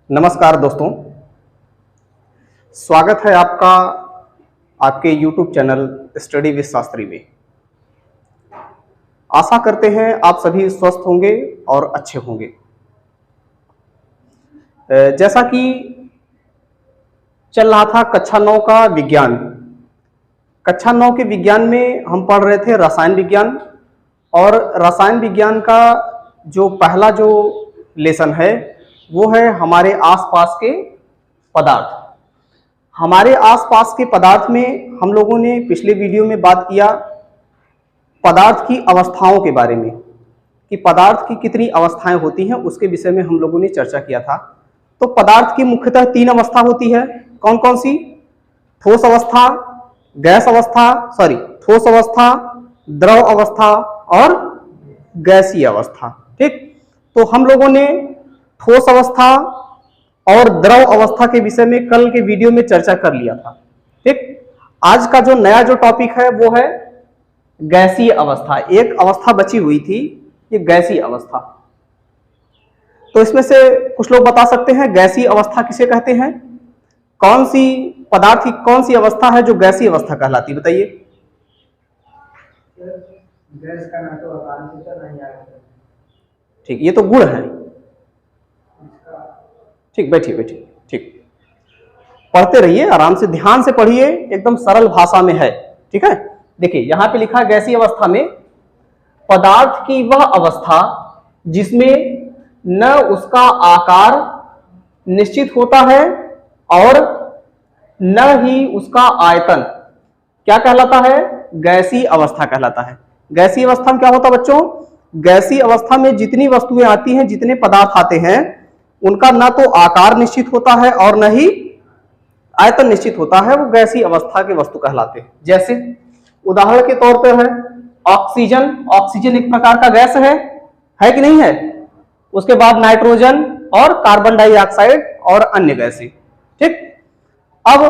नमस्कार दोस्तों, स्वागत है आपका आपके YouTube channel study with Shastri में। आशा करते हैं आप सभी स्वस्थ होंगे और अच्छे होंगे। जैसा कि चल रहा था कक्षा 9 का विज्ञान। कक्षा 9 के विज्ञान में हम पढ़ रहे थे रसायन विज्ञान, और रसायन विज्ञान का जो पहला जो लेसन है वो है हमारे आसपास के पदार्थ। हमारे आसपास के पदार्थ में हम लोगों ने पिछले वीडियो में बात किया पदार्थ की अवस्थाओं के बारे में, कि पदार्थ की कितनी अवस्थाएं होती हैं, उसके विषय में हम लोगों ने चर्चा किया था। तो पदार्थ की मुख्यतः 3 अवस्था होती है। कौन कौन सी? ठोस अवस्था, गैस अवस्था, ठोस अवस्था, द्रव अवस्था और गैसीय अवस्था। ठीक, तो हम लोगों ने ठोस अवस्था और द्रव अवस्था के विषय में कल के वीडियो में चर्चा कर लिया था। ठीक, आज का जो नया जो टॉपिक है वो है गैसीय अवस्था। एक अवस्था बची हुई थी, ये गैसीय अवस्था। तो इसमें से कुछ लोग बता सकते हैं गैसीय अवस्था किसे कहते हैं? कौन सी पदार्थ की कौन सी अवस्था है जो गैसीय अवस्था कहलाती, बताइए। गैस का ना तो आकार से नहीं आएगा। ठीक, ये तो गुण है। ठीक, बैठिए बैठिए। ठीक, पढ़ते रहिए, आराम से ध्यान से पढ़िए, एकदम सरल भाषा में है। ठीक है, देखिए यहां पे लिखा है गैसीय अवस्था में पदार्थ की वह अवस्था जिसमें न उसका आकार निश्चित होता है और न ही उसका आयतन। क्या कहलाता है? गैसीय अवस्था कहलाता है। गैसीय अवस्था में क्या होता है बच्चों? गैसीय अवस्था में जितनी वस्तुएं आती हैं, जितने पदार्थ आते हैं, उनका ना तो आकार निश्चित होता है और न ही आयतन निश्चित होता है। वो गैसीय अवस्था के वस्तु कहलाते हैं। जैसे उदाहरण के तौर पर है ऑक्सीजन। ऑक्सीजन एक प्रकार का गैस है कि नहीं है? उसके बाद नाइट्रोजन और कार्बन डाइऑक्साइड और अन्य गैसें। ठीक, अब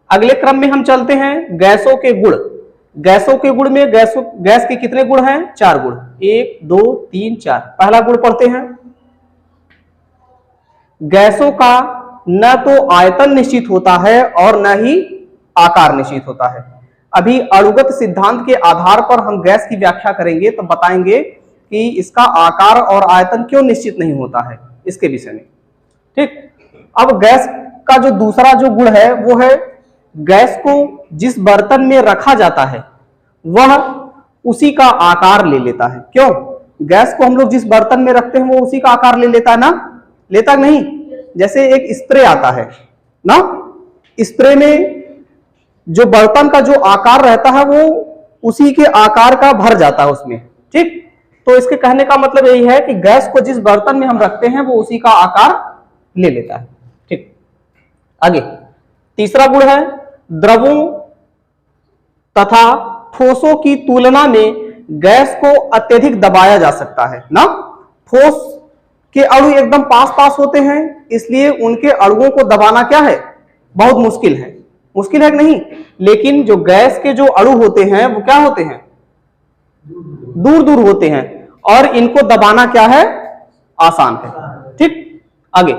अगले क्रम में हम चलते हैं गैसों के गुण। गैसों के गुण में गैस के कितने गुण हैं? 4 गुण। 1 2 3 4। पहला गुण पढ़ते हैं, गैसों का न तो आयतन निश्चित होता है और न ही आकार निश्चित होता है। अभी अणुगत सिद्धांत के आधार पर हम गैस की व्याख्या करेंगे, तब बताएंगे कि इसका आकार और आयतन क्यों निश्चित नहीं होता है, इसके विषय में। ठीक, अब गैस का जो दूसरा जो गुण है वो है गैस को जिस बर्तन में रखा जाता है वह उसी का आकार ले लेता है। क्यों? गैस को हम लोग जिस बर्तन में रखते हैं वो उसी का आकार ले लेता है ना? लेता नहीं? जैसे एक स्प्रे आता है ना, स्प्रे में जो बर्तन का जो आकार रहता है वो उसी के आकार का भर जाता है उसमें। ठीक, तो इसके कहने का मतलब यही है कि गैस को जिस बर्तन में हम रखते हैं वो उसी का आकार ले लेता है। ठीक, आगे तीसरा गुण है द्रवों तथा ठोसों की तुलना में गैस को अत्यधिक दबाया जा सकता है ना। ठोस के अणु एकदम पास पास होते हैं, इसलिए उनके अणुओं को दबाना क्या है? बहुत मुश्किल है। मुश्किल है कि नहीं? लेकिन जो गैस के जो अणु होते हैं वो क्या होते हैं? दूर दूर होते हैं, और इनको दबाना क्या है? आसान है। ठीक, आगे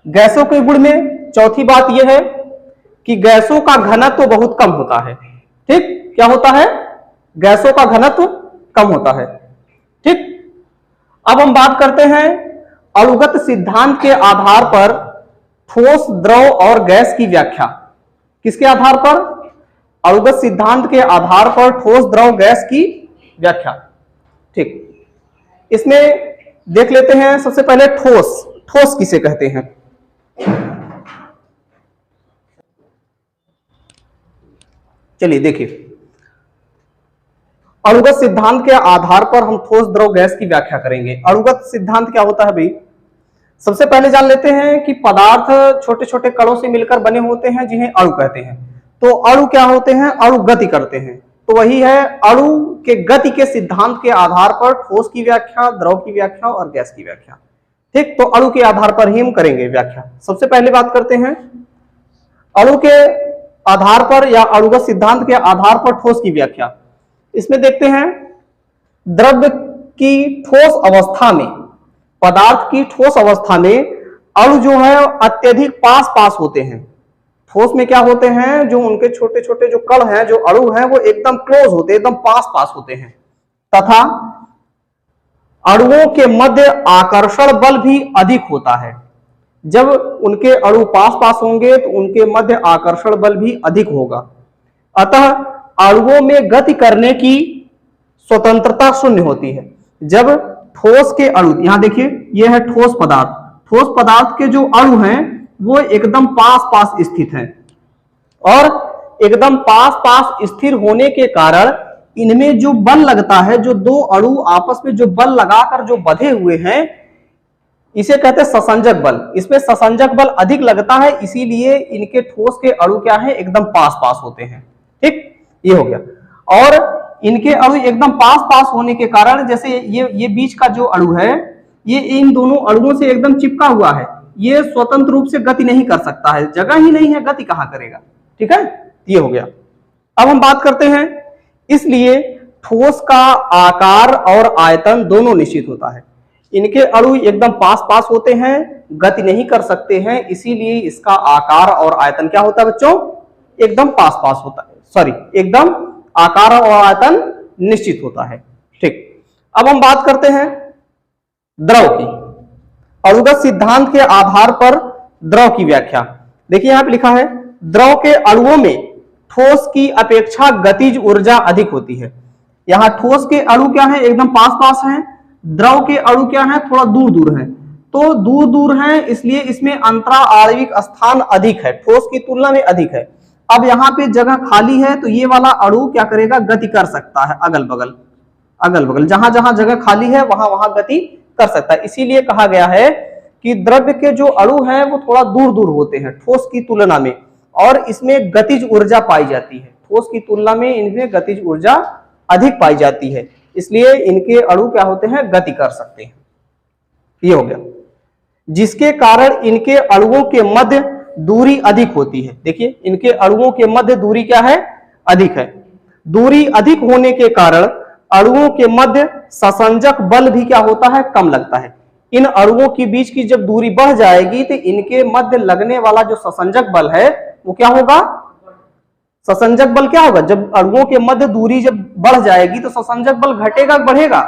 गैसों के गुण में चौथी बात यह है कि गैसों का घनत्व बहुत कम होता है। ठीक, क्या होता है? गैसों का घनत्व कम होता है। ठीक, अब हम बात करते हैं अणुगत सिद्धांत के आधार पर ठोस, द्रव और गैस की व्याख्या। किसके आधार पर? अणुगत सिद्धांत के आधार पर ठोस, द्रव, गैस की व्याख्या। ठीक, इसमें देख लेते हैं सबसे पहले ठोस। ठोस किसे कहते हैं? चलिए देखिए, अणुगत सिद्धांत के आधार पर हम ठोस, द्रव, गैस की व्याख्या करेंगे। अणुगत सिद्धांत क्या होता है भाई? सबसे पहले जान लेते हैं कि पदार्थ छोटे छोटे कणों से मिलकर बने होते हैं जिन्हें अणु कहते हैं। तो अणु क्या होते हैं? अणु गति करते हैं। तो वही है अणु के गति के सिद्धांत के आधार पर ठोस की व्याख्या, द्रव की व्याख्या और गैस की व्याख्या। ठीक, तो अणु के आधार पर ही हम करेंगे व्याख्या। सबसे पहले बात करते हैं अणु के आधार पर या अणुगत सिद्धांत के आधार पर ठोस की व्याख्या। इसमें देखते हैं द्रव्य की ठोस अवस्था में, पदार्थ की ठोस अवस्था में अणु जो है अत्यधिक पास पास होते हैं। ठोस में क्या होते हैं, जो उनके छोटे छोटे जो कण हैं, जो अणु हैं, वो एकदम क्लोज होते हैं, एकदम पास पास होते हैं। तथा अणुओं के मध्य आकर्षण बल भी अधिक होता है। जब उनके अणु पास पास होंगे तो उनके मध्य आकर्षण बल भी अधिक होगा। अतः अणुओं में गति करने की स्वतंत्रता शून्य होती है। जब ठोस के अणु, यहां देखिए यह है ठोस पदार्थ, ठोस पदार्थ के जो अणु हैं वो एकदम पास पास स्थित हैं और एकदम पास पास स्थिर होने के कारण इनमें जो बल लगता है, जो दो अणु आपस में जो बल लगाकर जो बंधे हुए हैं, इसे कहते हैं ससंजक बल। इसमें ससंजक बल अधिक लगता है, इसीलिए इनके ठोस के अणु क्या है, एकदम पास पास होते हैं। ठीक, ये हो गया। और इनके अणु एकदम पास पास होने के कारण, जैसे ये बीच का जो अणु है, ये इन दोनों अणुओं से एकदम चिपका हुआ है, ये स्वतंत्र रूप से गति नहीं कर सकता है, जगह ही नहीं है, गति कहां करेगा। ठीक है, ये हो गया। अब हम बात करते हैं, इसलिए ठोस का आकार और आयतन दोनों निश्चित होता है। इनके अणु एकदम पास पास होते हैं, गति नहीं कर सकते हैं, इसीलिए इसका आकार और आयतन क्या होता है बच्चों, एकदम पास पास होता है, सॉरी एकदम आकार और आयतन निश्चित होता है। ठीक, अब हम बात करते हैं द्रव की। अणुगत सिद्धांत के आधार पर द्रव की व्याख्या। देखिए यहां पे लिखा है, द्रव के अणुओं में ठोस की अपेक्षा गतिज ऊर्जा अधिक होती है। यहां ठोस के अणु क्या है, एकदम पास पास हैं, द्रव के अणु क्या है, थोड़ा दूर दूर हैं। तो दूर दूर हैं, इसलिए इसमें अंतरा आणविक स्थान अधिक है, ठोस की तुलना में अधिक है। अब यहाँ पे जगह खाली है, तो ये वाला अणु क्या करेगा, गति कर सकता है, अगल बगल जहां जहां जगह खाली है वहां वहां गति कर सकता है। इसीलिए कहा गया है कि द्रव्य के जो अणु हैं वो थोड़ा दूर दूर होते हैं ठोस की तुलना में, और इसमें गतिज ऊर्जा पाई जाती है। ठोस की तुलना में इनमें गतिज ऊर्जा अधिक पाई जाती है, इसलिए इनके अणु क्या होते हैं, गति कर सकते हैं। ये हो गया, जिसके कारण इनके अणुओं के मध्य दूरी अधिक होती है। देखिए इनके अणुओं के मध्य दूरी क्या है, अधिक है। दूरी अधिक होने के कारण अणुओं के मध्य ससंजक बल भी क्या होता है, कम लगता है। इन अणुओं के बीच की जब दूरी बढ़ जाएगी तो इनके मध्य लगने वाला जो ससंजक बल है वो क्या होगा, ससंजक बल क्या होगा, जब अणुओं के मध्य दूरी जब बढ़ जाएगी तो ससंजक बल घटेगा, बढ़ेगा,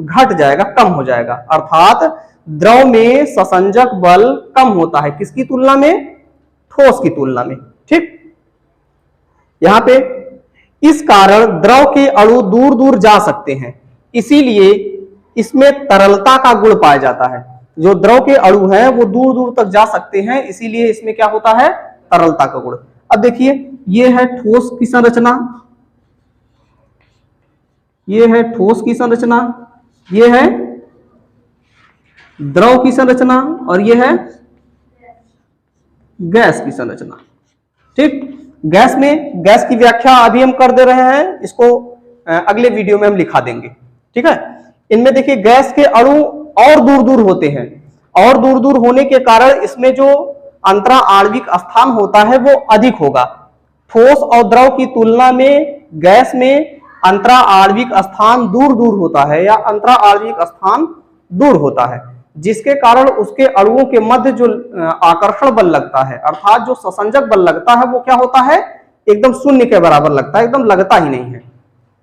घट जाएगा, कम हो जाएगा। अर्थात द्रव में ससंजक बल कम होता है, किसकी तुलना में, ठोस की तुलना में। ठीक, यहां पे इस कारण द्रव के अणु दूर दूर जा सकते हैं, इसीलिए इसमें तरलता का गुण पाया जाता है। जो द्रव के अणु हैं वो दूर दूर तक जा सकते हैं, इसीलिए इसमें क्या होता है, तरलता का गुण। अब देखिए ये है ठोस की संरचना, ये है ठोस की संरचना, ये है द्रव की संरचना, और ये है गैस की संरचना। ठीक, गैस में, गैस की व्याख्या अभी हम कर दे रहे हैं, इसको अगले वीडियो में हम लिखा देंगे। ठीक है, इनमें देखिए गैस के अणु और दूर दूर होते हैं, और दूर दूर होने के कारण इसमें जो अंतरा आणविक स्थान होता है वो अधिक होगा। ठोस और द्रव की तुलना में गैस में अंतरा आणविक स्थान दूर दूर होता है, या अंतरा आणविक स्थान दूर होता है, जिसके कारण उसके अणुओं के मध्य जो आकर्षण बल लगता है, अर्थात जो ससंजक बल लगता है, वो क्या होता है, एकदम शून्य के बराबर लगता है, एकदम लगता ही नहीं है।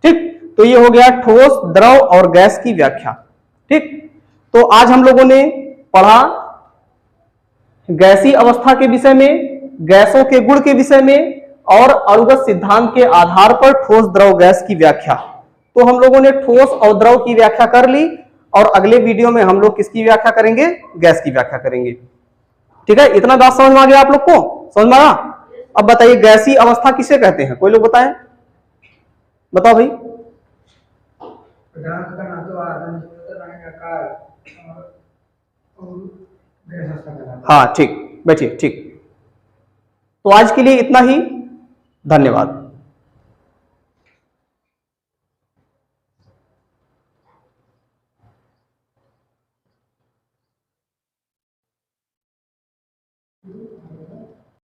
ठीक, तो ये हो गया ठोस, द्रव और गैस की व्याख्या। ठीक, तो आज हम लोगों ने पढ़ा गैसीय अवस्था के विषय में, गैसों के गुण के विषय में, और अणुगत सिद्धांत के आधार पर ठोस, द्रव, गैस की व्याख्या। तो हम लोगों ने ठोस और द्रव की व्याख्या कर ली, और अगले वीडियो में हम लोग किसकी व्याख्या करेंगे, गैस की व्याख्या करेंगे। ठीक है, इतना बात समझ में आ गया आप लोग को, समझ में आया? अब बताइए गैसीय अवस्था किसे कहते हैं, कोई लोग बताएं, बताओ भाई। पदार्थ का ना तो आयतन ना ही आकार और गैस का कहलाता है। हाँ ठीक, बैठिए। ठीक, तो आज के लिए इतना ही, धन्यवाद।